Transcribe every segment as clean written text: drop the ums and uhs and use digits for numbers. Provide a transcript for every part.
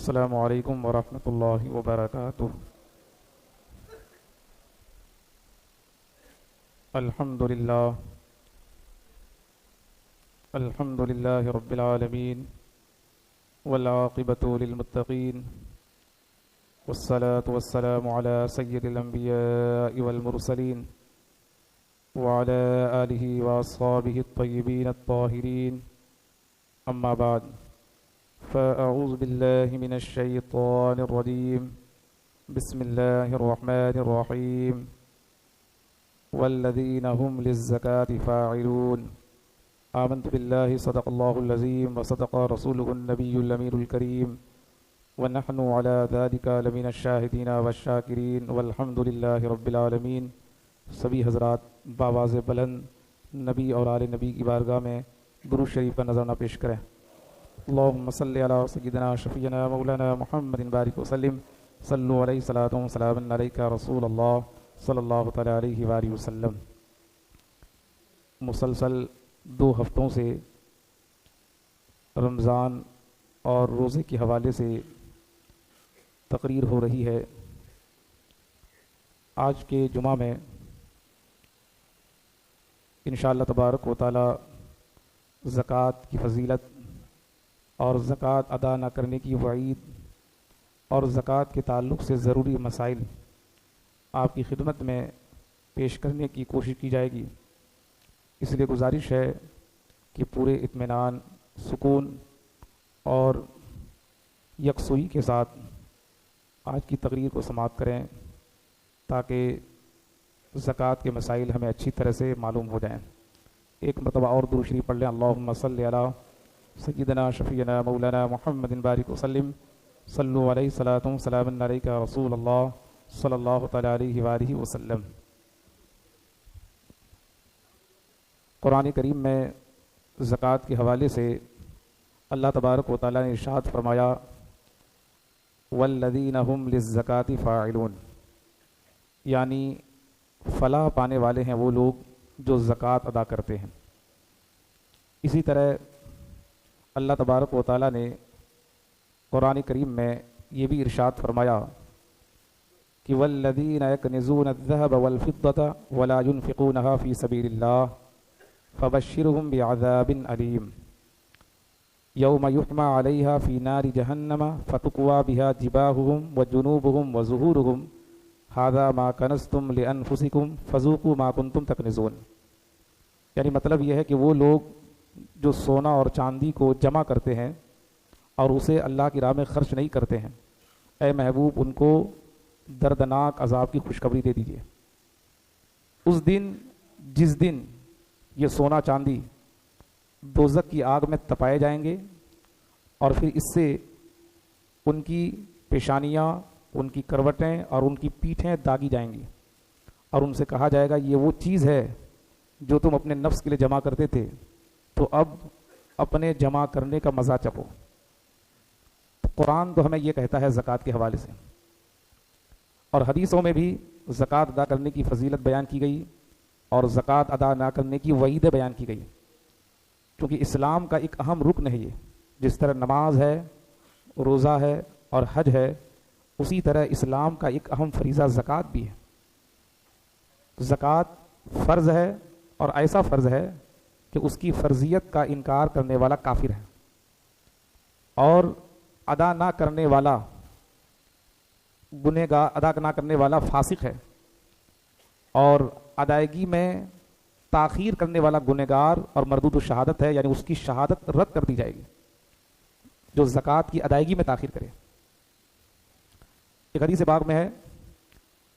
السلام علیکم ورحمۃ اللہ وبرکاتہ۔ الحمد للہ رب العالمین والعاقبۃ للمتقین والصلاة والسلام علی سید الانبیاء والمرسلین وعلی آلہ واصحابہ الطیبین الطاہرین، اما بعد فأعوذ باللہ من الشیطان الرجیم، بسم اللہ الرحمن الرحیم، والذین هم للزکاة فاعلون۔ آمنت باللہ صدق اللہ العظیم وصدق رسولہ النبی الامین الکریم ونحن علی ذلک لمن الشاہدین والشاکرین والحمد للہ رب العالمین۔ سبھی حضرات بآواز بلند نبی اور آل نبی کی بارگاہ میں درود شریف کا نذرانہ پیش کریں۔ اللہم صلی علی سیدنا شفیعنا مولانا محمد بارک وسلم، صلو علیہ صلاۃ و سلام علیک رسول اللہ صلی اللہ تعالی علیہ وآلہ وسلم۔ مسلسل 2 ہفتوں سے رمضان اور روزے کے حوالے سے تقریر ہو رہی ہے۔ آج کے جمعہ میں انشاءاللہ تبارک و تعالی زکوٰۃ کی فضیلت اور زکوٰۃ ادا نہ کرنے کی وعید اور زکوٰۃ کے تعلق سے ضروری مسائل آپ کی خدمت میں پیش کرنے کی کوشش کی جائے گی۔ اس لیے گزارش ہے کہ پورے اطمینان، سکون اور یکسوئی کے ساتھ آج کی تقریر کو سماعت کریں تاکہ زکوٰۃ کے مسائل ہمیں اچھی طرح سے معلوم ہو جائیں۔ ایک مرتبہ اور درود شریف پڑھ لیں۔ اللہم صلی علی سیدنا شفیعنا مولانا محمد بارک وسلم، صلو علیہ صلاۃ و سلام علیک رسول اللہ صلی اللہ تعالی علیہ وآلہ وسلم۔ قرآن کریم میں زکوٰۃ کے حوالے سے اللہ تبارک و تعالیٰ نے ارشاد فرمایا والذین هم للزکاة فاعلون، یعنی فلاح پانے والے ہیں وہ لوگ جو زکوٰۃ ادا کرتے ہیں۔ اسی طرح اللہ تبارک و تعالیٰ نے قرآن کریم میں یہ بھی ارشاد فرمایا کہ والذین یکنزون الذهب والفضة ولا ينفقونها في سبیل اللہ فبشرهم بعذاب علیم یوم یحمى علیها فی نار جہنم فتقوی بها جباہهم وجنوبهم وظہورهم ھذا ما کنزتم لانفسکم فذوقوا ما کنتم تکنزون۔ یعنی مطلب یہ ہے کہ وہ لوگ جو سونا اور چاندی کو جمع کرتے ہیں اور اسے اللہ کی راہ میں خرچ نہیں کرتے ہیں، اے محبوب ان کو دردناک عذاب کی خوشخبری دے دیجیے۔ اس دن جس دن یہ سونا چاندی دوزخ کی آگ میں تپائے جائیں گے اور پھر اس سے ان کی پیشانیاں، ان کی کروٹیں اور ان کی پیٹھیں داغی جائیں گی اور ان سے کہا جائے گا یہ وہ چیز ہے جو تم اپنے نفس کے لیے جمع کرتے تھے، تو اب اپنے جمع کرنے کا مزہ چکھو۔ قرآن تو ہمیں یہ کہتا ہے زکوٰۃ کے حوالے سے، اور حدیثوں میں بھی زکوٰۃ ادا کرنے کی فضیلت بیان کی گئی اور زکوٰۃ ادا نہ کرنے کی وعیدیں بیان کی گئی، کیونکہ اسلام کا ایک اہم رکن ہے یہ۔ جس طرح نماز ہے، روزہ ہے اور حج ہے، اسی طرح اسلام کا ایک اہم فریضہ زکوٰۃ بھی ہے۔ زکوٰۃ فرض ہے اور ایسا فرض ہے کہ اس کی فرضیت کا انکار کرنے والا کافر ہے، اور ادا نہ کرنے والا گنہگار، ادا نہ کرنے والا فاسق ہے، اور ادائیگی میں تاخیر کرنے والا گنہگار اور مردود الشہادت ہے، یعنی اس کی شہادت رد کر دی جائے گی جو زکوٰۃ کی ادائیگی میں تاخیر کرے۔ ایک حدیث پاک میں ہے،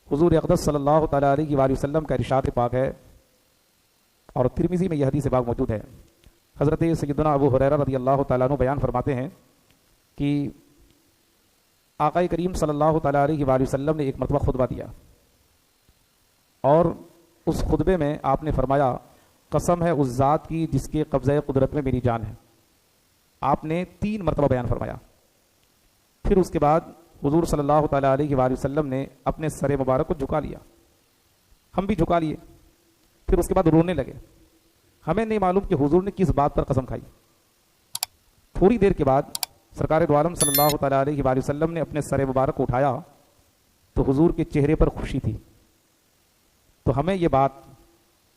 حضور اقدس صلی اللہ تعالی علیہ وآلہ وسلم کا ارشاد پاک ہے، اور ترمذی میں یہ حدیث پاک موجود ہے۔ حضرت سیدنا ابو ہریرہ رضی اللہ تعالیٰ عنہ بیان فرماتے ہیں کہ آقا کریم صلی اللہ تعالی علیہ وآلہ وسلم نے ایک مرتبہ خطبہ دیا، اور اس خطبے میں آپ نے فرمایا قسم ہے اس ذات کی جس کے قبضہ قدرت میں میری جان ہے۔ آپ نے 3 مرتبہ بیان فرمایا۔ پھر اس کے بعد حضور صلی اللہ تعالی علیہ وآلہ وسلم نے اپنے سر مبارک کو جھکا لیا، ہم بھی جھکا لیے، پھر اس کے بعد رونے لگے۔ ہمیں نہیں معلوم کہ حضور نے کس بات پر قسم کھائی۔ تھوڑی دیر کے بعد سرکار دو عالم صلی اللہ تعالیٰ علیہ وآلہ وسلم نے اپنے سر مبارک کو اٹھایا تو حضور کے چہرے پر خوشی تھی. تو ہمیں یہ بات،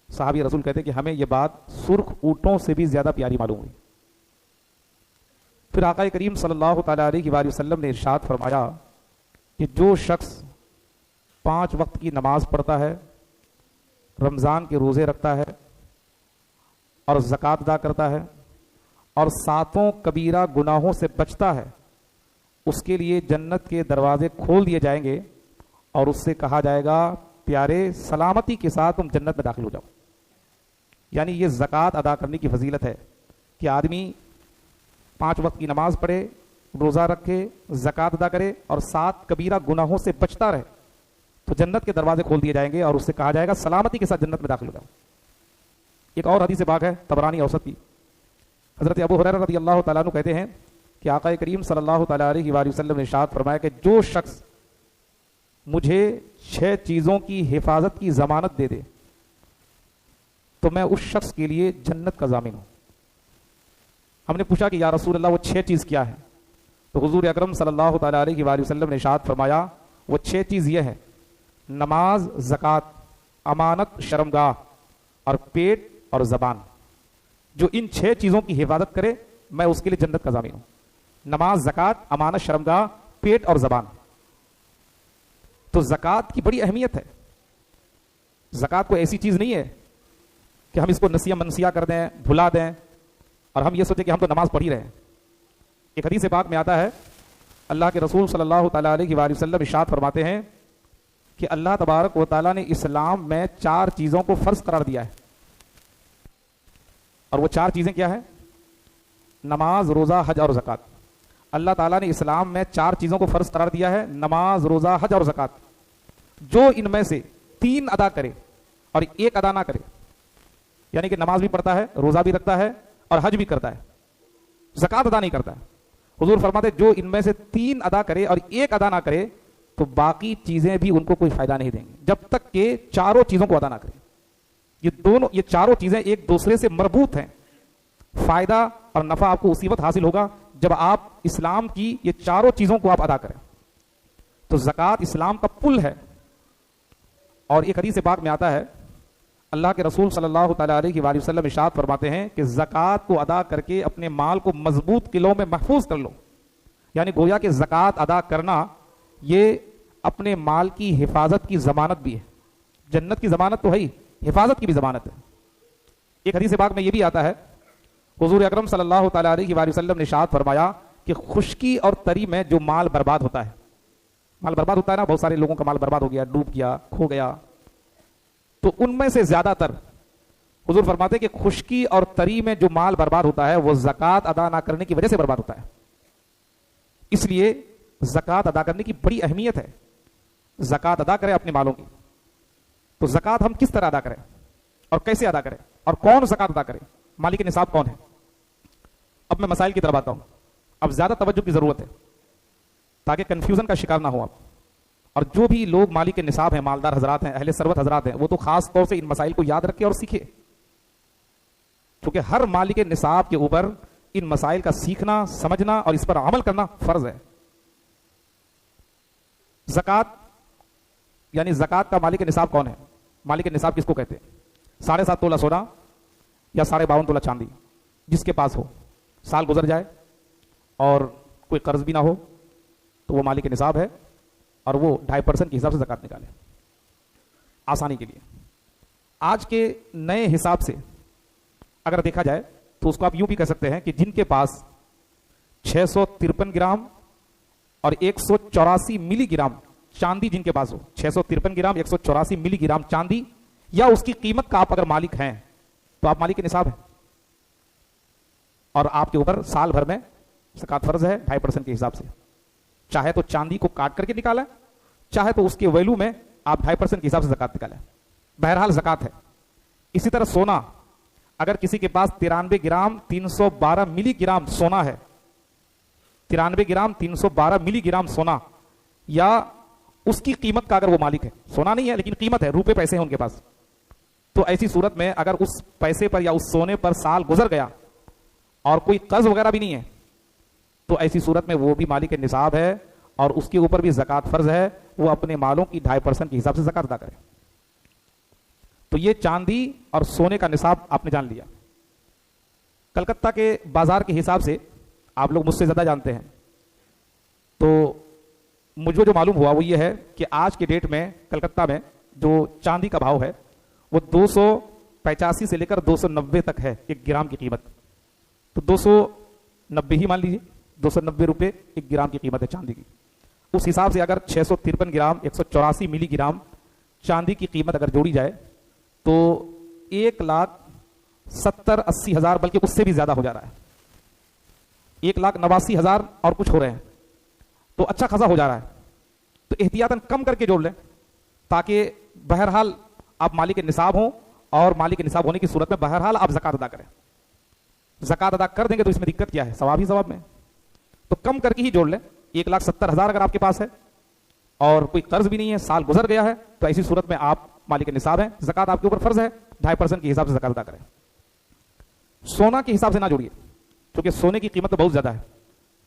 صحابی رسول کہتے کہ ہمیں یہ بات سرخ اونٹوں سے بھی زیادہ پیاری معلوم ہوئی. پھر آقا کریم صلی اللہ تعالیٰ علیہ وآلہ وسلم نے ارشاد فرمایا کہ جو شخص 5 وقت کی نماز پڑھتا ہے، رمضان کے روزے رکھتا ہے اور زکوٰۃ ادا کرتا ہے اور 7 کبیرہ گناہوں سے بچتا ہے، اس کے لیے جنت کے دروازے کھول دیے جائیں گے اور اس سے کہا جائے گا پیارے سلامتی کے ساتھ تم جنت میں داخل ہو جاؤ. یعنی یہ زکوٰۃ ادا کرنے کی فضیلت ہے کہ آدمی 5 وقت کی نماز پڑھے، روزہ رکھے، زکوٰۃ ادا کرے اور 7 کبیرہ گناہوں سے بچتا رہے تو جنت کے دروازے کھول دیے جائیں گے اور اس سے کہا جائے گا سلامتی کے ساتھ جنت میں داخل ہو جاؤ. ایک اور حدیث پاک ہے طبرانی اوسط کی، حضرت ابو ہریرہ رضی اللہ تعالیٰ عنہ کہتے ہیں کہ آقا کریم صلی اللہ تعالیٰ علیہ وآلہ وسلم نے ارشاد فرمایا کہ جو شخص مجھے 6 چیزوں کی حفاظت کی ضمانت دے دے تو میں اس شخص کے لیے جنت کا ضامن ہوں. ہم نے پوچھا کہ یا رسول اللہ وہ 6 چیز کیا ہے؟ تو حضور اکرم صلی اللہ تعالیٰ علیہ وآلہ وسلم نے ارشاد فرمایا وہ 6 چیز یہ ہے: نماز، زکوٰۃ، امانت، شرمگاہ اور پیٹ اور زبان. جو ان 6 چیزوں کی حفاظت کرے میں اس کے لیے جنت کا ضامن ہوں. نماز، زکوٰۃ، امانت، شرمگاہ، پیٹ اور زبان. تو زکوٰۃ کی بڑی اہمیت ہے. زکوٰۃ کوئی ایسی چیز نہیں ہے کہ ہم اس کو نسیہ منسیہ کر دیں، بھلا دیں اور ہم یہ سوچیں کہ ہم تو نماز پڑھ ہی رہے ہیں. ایک حدیث پاک میں آتا ہے اللہ کے رسول صلی اللہ تعالیٰ علیہ وآلہ وسلم ارشاد فرماتے ہیں کہ اللہ تبارک و تعالیٰ نے اسلام میں 4 چیزوں کو فرض قرار دیا ہے اور وہ 4 چیزیں کیا ہیں؟ نماز، روزہ، حج اور زکوٰۃ. اللہ تعالیٰ نے اسلام میں 4 چیزوں کو فرض قرار دیا ہے: نماز، روزہ، حج اور زکوٰۃ. جو ان میں سے 3 ادا کرے اور 1 ادا نہ کرے، یعنی کہ نماز بھی پڑھتا ہے، روزہ بھی رکھتا ہے اور حج بھی کرتا ہے، زکوٰۃ ادا نہیں کرتا ہے، حضور فرماتے جو ان میں سے 3 ادا کرے اور 1 ادا نہ کرے تو باقی چیزیں بھی ان کو کوئی فائدہ نہیں دیں گی جب تک کہ چاروں چیزوں کو ادا نہ کرے. یہ چاروں چیزیں ایک دوسرے سے مربوط ہیں. فائدہ اور نفع آپ کو اسی وقت حاصل ہوگا جب آپ اسلام کی یہ چاروں چیزوں کو آپ ادا کریں. تو زکوٰۃ اسلام کا پل ہے. اور ایک حدیث پاک میں آتا ہے اللہ کے رسول صلی اللہ تعالیٰ علیہ وآلہ وسلم ارشاد فرماتے ہیں کہ زکوٰۃ کو ادا کر کے اپنے مال کو مضبوط قلعوں میں محفوظ کر لو. یعنی گویا کہ زکوٰۃ ادا کرنا یہ اپنے مال کی حفاظت کی ضمانت بھی ہے. جنت کی ضمانت تو ہے ہی، حفاظت کی بھی ضمانت ہے. ایک حدیث پاک میں یہ بھی آتا ہے حضور اکرم صلی اللہ تعالیٰ علیہ وآلہ وسلم نے ارشاد فرمایا کہ خشکی اور تری میں جو مال برباد ہوتا ہے، مال برباد ہوتا ہے نا، بہت سارے لوگوں کا مال برباد ہو گیا، ڈوب گیا، کھو گیا، تو ان میں سے زیادہ تر حضور فرماتے کہ خشکی اور تری میں جو مال برباد ہوتا ہے وہ زکوٰۃ ادا نہ کرنے کی وجہ سے برباد ہوتا ہے. اس لیے زکوٰۃ ادا کرنے کی بڑی اہمیت ہے. زکوٰۃ ادا کریں اپنے مالوں کی. تو زکوٰۃ ہم کس طرح ادا کریں اور کیسے ادا کریں اور کون زکوٰۃ ادا کرے؟ مالک نصاب کون ہے؟ اب میں مسائل کی طرف آتا ہوں. اب زیادہ توجہ کی ضرورت ہے تاکہ کنفیوژن کا شکار نہ ہو آپ. اور جو بھی لوگ مالک نصاب ہیں، مالدار حضرات ہیں، اہل ثروت حضرات ہیں، وہ تو خاص طور سے ان مسائل کو یاد رکھے اور سیکھے، کیونکہ ہر مالک نصاب کے اوپر ان مسائل کا سیکھنا، سمجھنا اور اس پر عمل کرنا فرض ہے. زکوٰۃ یعنی زکوٰۃ کا مالک نصاب کون ہے؟ مالک نصاب کس کو کہتے ہیں؟ 7.5 تولہ سونا یا 52.5 تولہ چاندی جس کے پاس ہو، سال گزر جائے اور کوئی قرض بھی نہ ہو تو وہ مالک نصاب ہے اور وہ 2.5% کے حساب سے زکوٰۃ نکالے آسانی کے لیے. آج کے نئے حساب سے اگر دیکھا جائے تو اس کو آپ یوں بھی کہہ سکتے ہیں کہ جن کے پاس 653 گرام اور 184 ملی گرام چاندی جن کے پاس ہو، 653 گرام 184 ملی گرام چاندی یا اس کی قیمت کا آپ اگر مالک ہیں تو آپ مالک نصاب ہیں اور آپ کے اوپر سال بھر میں زکوٰۃ فرض ہے 2.5% کے حساب سے. چاہے تو چاندی کو کاٹ کر کے نکالیں، چاہے تو اس کے ویلو میں آپ 2.5% کے حساب سے زکوٰۃ نکالیں، بہرحال زکوٰۃ ہے. اسی طرح سونا، اگر کسی کے پاس 93 گرام 312 ملی گرام سونا ہے، 93 گرام 312 ملی گرام سونا یا اس کی قیمت کا اگر وہ مالک ہے، سونا نہیں ہے لیکن قیمت ہے، روپے پیسے ہیں ان کے پاس، تو ایسی صورت میں اگر اس پیسے پر یا اس سونے پر سال گزر گیا اور کوئی قرض وغیرہ بھی نہیں ہے تو ایسی صورت میں وہ بھی مالک نصاب ہے اور اس کے اوپر بھی زکوٰۃ فرض ہے، وہ اپنے مالوں کی 2.5% کے حساب سے زکوٰۃ ادا کرے۔ تو یہ چاندی اور سونے کا نصاب آپ نے جان لیا۔ کلکتہ کے بازار کے حساب سے آپ لوگ مجھ سے زیادہ جانتے ہیں، تو مجھے جو معلوم ہوا وہ یہ ہے کہ آج کے ڈیٹ میں کلکتہ میں جو چاندی کا بھاؤ ہے وہ 285 سے لے کر 290 تک ہے 1 گرام کی قیمت۔ تو 290 ہی مان لیجیے، 290 روپے 1 گرام کی قیمت ہے چاندی کی۔ اس حساب سے اگر 653 گرام 184 ملی گرام چاندی کی قیمت اگر جوڑی جائے تو 1,70,80,000 بلکہ اس سے بھی زیادہ ہو جا رہا ہے، 1,89,000 اور کچھ ہو رہے ہیں، تو اچھا خاصا ہو جا رہا ہے۔ تو احتیاطاً کم کر کے جوڑ لیں تاکہ بہرحال آپ مالک نصاب ہوں، اور مالک نصاب ہونے کی صورت میں بہرحال آپ زکوٰۃ ادا کریں۔ زکوٰۃ ادا کر دیں گے تو اس میں دقت کیا ہے؟ ثواب ہی ثواب میں، تو کم کر کے ہی جوڑ لیں۔ 1,70,000 اگر آپ کے پاس ہے اور کوئی قرض بھی نہیں ہے، سال گزر گیا ہے، تو ایسی صورت میں آپ مالک نصاب ہیں، زکوٰۃ آپ کے اوپر فرض ہے، 2.5% کے حساب سے زکوٰۃ ادا کریں۔ سونا کے حساب سے نہ جوڑیے، کیونکہ سونے کی قیمت تو بہت زیادہ ہے۔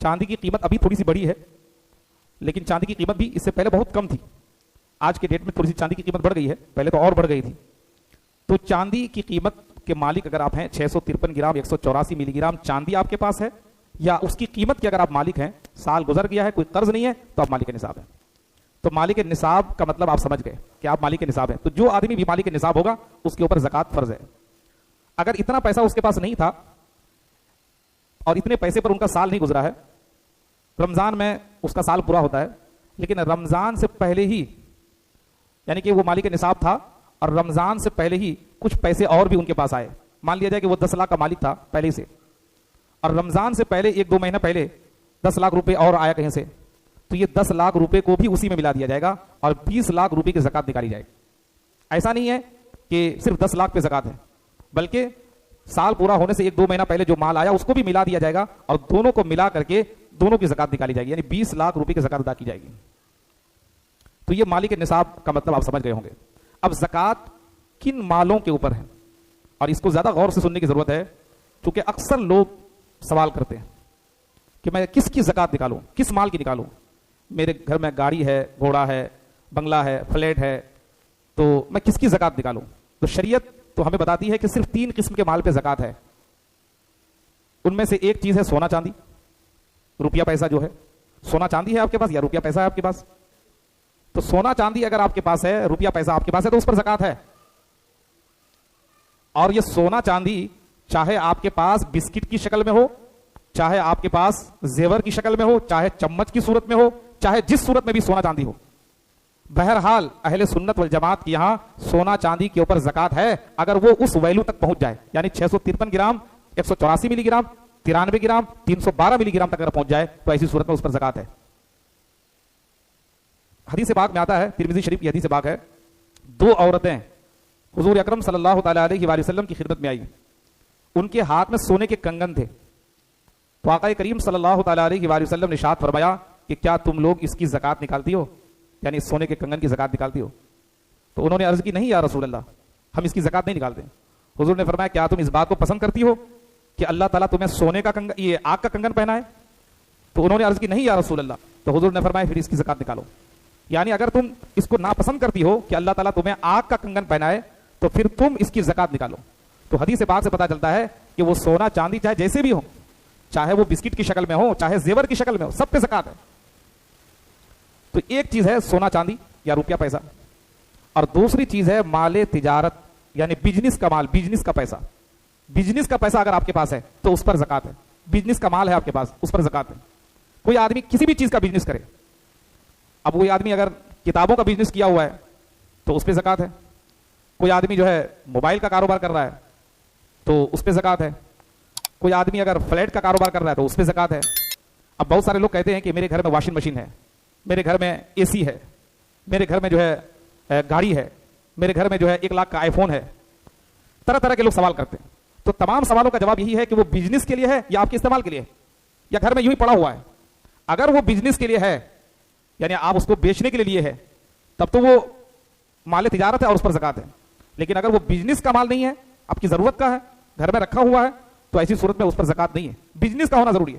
چاندی کی قیمت ابھی تھوڑی سی بڑی ہے، لیکن چاندی کی قیمت بھی اس سے پہلے بہت کم تھی۔ آج کے ڈیٹ میں تھوڑی سی چاندی کی قیمت بڑھ گئی ہے، پہلے تو اور بڑھ گئی تھی۔ تو چاندی کی قیمت کے مالک اگر آپ ہیں، 653 گرام 184 ملی گرام چاندی آپ کے پاس ہے، یا اس کی قیمت کے اگر آپ مالک ہیں، سال گزر گیا ہے، کوئی قرض نہیں ہے، تو آپ مالک نصاب ہیں۔ تو مالک نصاب کا مطلب آپ سمجھ گئے کہ آپ مالک نصاب ہیں۔ تو جو آدمی بھی مالک نصاب ہوگا اس کے اوپر زکوٰۃ فرض ہے۔ اگر اتنا پیسہ اس کے پاس نہیں تھا اور اتنے پیسے پر ان کا سال نہیں گزرا ہے، رمضان میں اس کا سال پورا ہوتا ہے، لیکن رمضان سے پہلے ہی، یعنی کہ وہ مالک نصاب تھا اور رمضان سے پہلے ہی کچھ پیسے اور بھی ان کے پاس آئے، مان لیا جائے کہ وہ 10 لاکھ کا مالک تھا پہلے سے، اور رمضان سے پہلے 1-2 مہینہ پہلے 10 لاکھ روپے اور آیا کہیں سے، تو یہ 10 لاکھ روپے کو بھی اسی میں ملا دیا جائے گا اور 20 لاکھ روپے کی زکوٰۃ نکالی جائے گی۔ ایسا نہیں ہے کہ صرف 10 لاکھ پہ زکوٰۃ ہے، بلکہ سال پورا ہونے سے 1-2 مہینہ پہلے جو مال آیا اس کو بھی ملا دیا جائے گا اور دونوں کو ملا کر کے دونوں کی زکوٰۃ نکالی جائے گی، یعنی 20 لاکھ روپے کی زکوٰۃ ادا کی جائے گی۔ تو یہ مالک نصاب کا مطلب آپ سمجھ گئے ہوں گے۔ اب زکوٰۃ کن مالوں کے اوپر ہے، اور اس کو زیادہ غور سے سننے کی ضرورت ہے، کیونکہ اکثر لوگ سوال کرتے ہیں کہ میں کس کی زکوٰۃ نکالوں، کس مال کی نکالوں؟ میرے گھر میں گاڑی ہے، گھوڑا ہے، بنگلہ ہے، فلیٹ ہے، تو میں کس کی زکوٰۃ نکالوں؟ تو شریعت تو ہمیں بتاتی ہے کہ صرف 3 قسم کے مال پہ زکوٰۃ ہے۔ ان میں سے ایک چیز ہے سونا چاندی، روپیہ پیسہ جو ہے۔ سونا چاندی ہے آپ کے پاس یا روپیہ پیسہ ہے آپ کے پاس؟ تو سونا چاندی اگر آپ کے پاس ہے، روپیہ پیسہ آپ کے پاس ہے، تو اس پر زکوٰۃ ہے۔ اور یہ سونا چاندی چاہے آپ کے پاس بسکٹ کی شکل میں ہو، چاہے آپ کے پاس زیور کی شکل میں ہو، چاہے چمچ کی صورت میں ہو، چاہے جس صورت میں بھی سونا چاندی ہو، بہرحال اہل سنت والجماعت کی یہاں سونا چاندی کے اوپر زکوٰۃ ہے، اگر وہ اس ویلو تک پہنچ جائے، یعنی 653 گرام 184 ملی گرام 93 گرام 312 ملی گرام تک اگر پہنچ جائے تو ایسی صورت میں اس پر زکوٰۃ ہے۔ حدیث پاک میں آتا ہے، ترمذی شریف کی حدیث پاک ہے، 2 عورتیں حضور اکرم صلی اللہ تعالی علیہ وآلہ وسلم کی خدمت میں آئی، ان کے ہاتھ میں سونے کے کنگن تھے، تو آقا کریم صلی اللہ تعالی علیہ وآلہ وسلم نے ارشاد فرمایا کہ کیا تم لوگ اس کی زکوٰۃ نکالتی ہو، یعنی اس سونے کے کنگن کی زکوٰۃ نکالتی ہو؟ تو انہوں نے عرض کی نہیں یا رسول اللہ، ہم اس کی زکوٰۃ نہیں نکالتے۔ حضور نے فرمایا کیا تم اس بات کو پسند کرتی ہو کہ اللہ تعالیٰ تمہیں سونے کا کنگن، یہ آگ کا کنگن پہنائے؟ تو انہوں نے عرض کی نہیں یا رسول اللہ، تو حضور نے فرمایا پھر اس کی زکوٰۃ نکالو، یعنی اگر تم اس کو ناپسند کرتی ہو کہ اللہ تعالیٰ تمہیں آگ کا کنگن پہنائے تو پھر تم اس کی زکوٰۃ نکالو۔ تو حدیث پاک سے پتہ چلتا ہے کہ وہ سونا چاندی چاہے جیسے بھی ہو، چاہے وہ بسکٹ کی شکل میں ہو، چاہے زیور کی شکل میں ہو، سب پہ زکوٰۃ ہے۔ تو ایک چیز ہے سونا چاندی یا روپیہ پیسہ، اور دوسری چیز ہے مال تجارت، یعنی بزنس کا مال، بزنس کا پیسہ۔ بزنس کا پیسہ اگر آپ کے پاس ہے تو اس پر زکوٰۃ ہے، بزنس کا مال ہے آپ کے پاس، اس پر زکوٰۃ ہے۔ کوئی آدمی کسی بھی چیز کا بزنس کرے، اب کوئی آدمی اگر کتابوں کا بزنس کیا ہوا ہے تو اس پہ زکوٰۃ ہے، کوئی آدمی جو ہے موبائل کا کاروبار کر رہا ہے تو اس پہ زکوٰۃ ہے، کوئی آدمی اگر فلیٹ کا کاروبار کر رہا ہے تو اس پہ زکوٰۃ ہے۔ اب بہت سارے لوگ کہتے ہیں کہ میرے گھر میں واشنگ مشین ہے، میرے گھر میں اے سی ہے، میرے گھر میں جو ہے گاڑی ہے، میرے گھر میں جو ہے 1 لاکھ کا آئی فون ہے، طرح طرح کے لوگ سوال کرتے ہیں۔ تو تمام سوالوں کا جواب یہی ہے کہ وہ بزنس کے لیے ہے یا آپ کے استعمال کے لیے، یا گھر میں یوں ہی پڑا ہوا ہے۔ اگر وہ بزنس کے لیے ہے، یعنی آپ اس کو بیچنے کے لیے لیے ہے، تب تو وہ مال تجارت ہے اور اس پر زکوٰۃ ہے۔ لیکن اگر وہ بزنس کا مال نہیں ہے، آپ کی ضرورت کا ہے، گھر میں رکھا ہوا ہے، تو ایسی صورت میں اس پر زکوٰۃ نہیں ہے۔ بزنس کا ہونا ضروری ہے،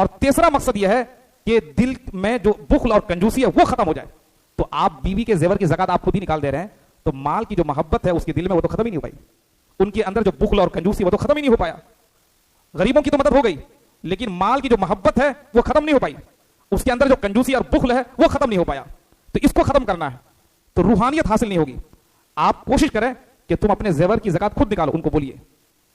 اور تیسرا مقصد یہ ہے کہ دل میں جو بخل اور کنجوسی ہے وہ ختم ہو جائے. تو آپ بیوی کے زیور کی زکات آپ خود ہی نکال دے رہے ہیں, تو مال کی جو محبت ہے اس کے دل میں وہ تو ختم ہی نہیں ہو پائی. ان کے اندر جو بخل اور کنجوسی وہ تو ختم ہی نہیں ہو پایا. غریبوں کی تو مدد ہو گئی لیکن مال کی جو محبت ہے وہ ختم نہیں ہو پائی. اس کے اندر جو کنجوسی اور بخل ہے وہ ختم نہیں ہو پایا. تو اس کو ختم کرنا ہے تو روحانیت حاصل نہیں ہوگی. آپ کوشش کریں کہ تم اپنے زیور کی زکات خود نکالو, ان کو بولیے,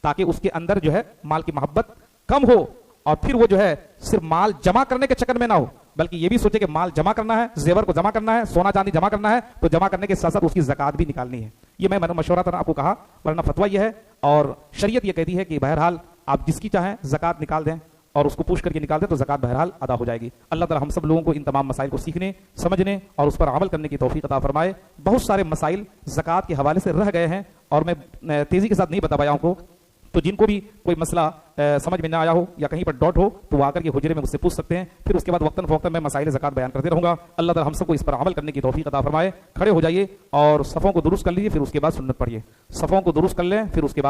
تاکہ اس کے اندر جو ہے مال کی محبت کم ہو, اور پھر وہ جو ہے صرف مال جمع کرنے کے چکر میں نہ ہو, بلکہ یہ بھی سوچے کہ مال جمع کرنا ہے, زیور کو جمع کرنا ہے, سونا چاندی جمع کرنا ہے, تو جمع کرنے کے ساتھ ساتھ اس کی زکات بھی نکالنی ہے. یہ میں مشورہ تھا آپ کو کہا, ورنہ فتویٰ یہ ہے اور شریعت یہ کہتی ہے کہ بہرحال آپ جس کی چاہیں زکات نکال دیں اور اس کو پوچھ کر کے نکال دیں تو زکات بہرحال ادا ہو جائے گی. اللہ تعالی ہم سب لوگوں کو ان تمام مسائل کو سیکھنے, سمجھنے اور اس پر عمل کرنے کی توفیق عطا فرمائے. بہت سارے مسائل زکات کے حوالے سے رہ گئے ہیں اور میں تیزی کے ساتھ نہیں بتا پایا ہوں کو, تو جن کو بھی کوئی مسئلہ سمجھ میں نہ آیا ہو یا کہیں پر ڈاؤٹ ہو تو وہ آ کر کے حجرے میں مجھ سے پوچھ سکتے ہیں. پھر اس کے بعد وقتاً فوقتاً میں مسائل زکات بیان کرتے رہوں گا. اللہ تعالی ہم سب کو اس پر عمل کرنے کی توفیق عطا فرمائے. کھڑے ہو جائیے اور صفوں کو درست کر لیجیے, پھر اس کے بعد سنت پڑھیے. صفوں کو درست کر لیں, پھر اس کے بعد